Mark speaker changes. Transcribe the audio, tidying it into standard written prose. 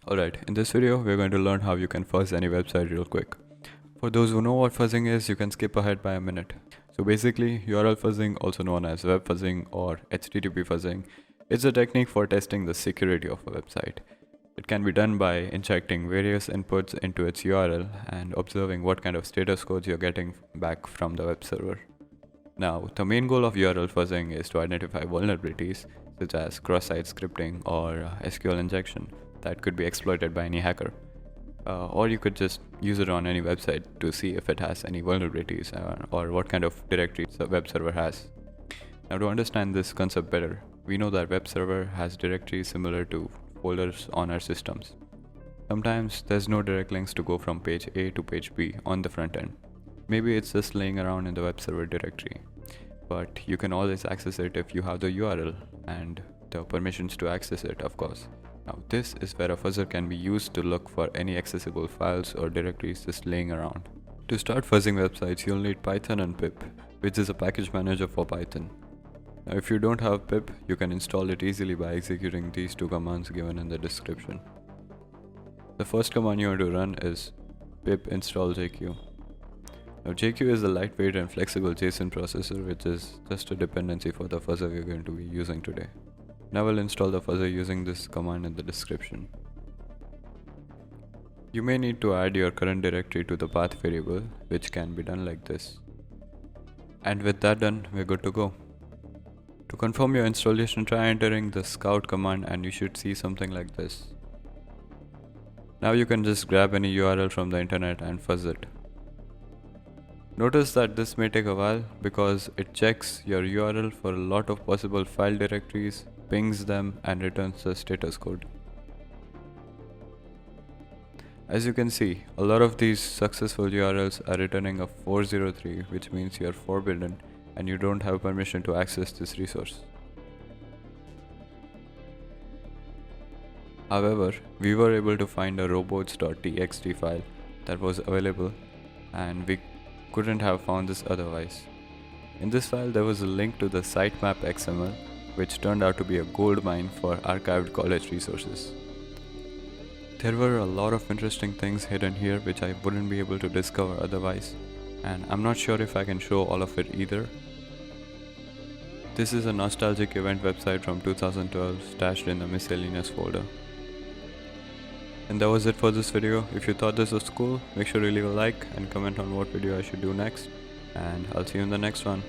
Speaker 1: Alright, in this video we're going to learn how you can fuzz any website real quick. For those who know what fuzzing is, you can skip ahead by a minute. So basically, URL fuzzing, also known as web fuzzing or HTTP fuzzing, is a technique for testing the security of a website. It can be done by injecting various inputs into its URL and observing what kind of status codes you're getting back from the web server. Now, the main goal of URL fuzzing is to identify vulnerabilities such as cross-site scripting or SQL injection that could be exploited by any hacker. Or you could just use it on any website to see if it has any vulnerabilities or what kind of directories the web server has. Now, to understand this concept better, we know that web server has directories similar to folders on our systems. Sometimes there's no direct links to go from page A to page B on the front end. Maybe it's just laying around in the web server directory, but you can always access it if you have the URL and the permissions to access it, of course. Now, this is where a fuzzer can be used to look for any accessible files or directories just laying around. To start fuzzing websites, you'll need Python and pip, which is a package manager for Python. Now, if you don't have pip, you can install it easily by executing these two commands given in the description. The first command you want to run is pip install jq. Now, jq is a lightweight and flexible JSON processor, which is just a dependency for the fuzzer we're going to be using today. Now we'll install the fuzzer using this command in the description. You may need to add your current directory to the path variable, which can be done like this. And with that done, we're good to go. To confirm your installation, try entering the scout command and you should see something like this. Now you can just grab any URL from the internet and fuzz it. Notice that this may take a while because it checks your URL for a lot of possible file directories, pings them, and returns the status code. As you can see, a lot of these successful URLs are returning a 403, which means you are forbidden and you don't have permission to access this resource. However, we were able to find a robots.txt file that was available, and we couldn't have found this otherwise. In this file, there was a link to the sitemap XML, which turned out to be a goldmine for archived college resources. There were a lot of interesting things hidden here which I wouldn't be able to discover otherwise, and I'm not sure if I can show all of it either. This is a nostalgic event website from 2012 stashed in the miscellaneous folder. And that was it for this video. If you thought this was cool, make sure to leave a like and comment on what video I should do next, and I'll see you in the next one.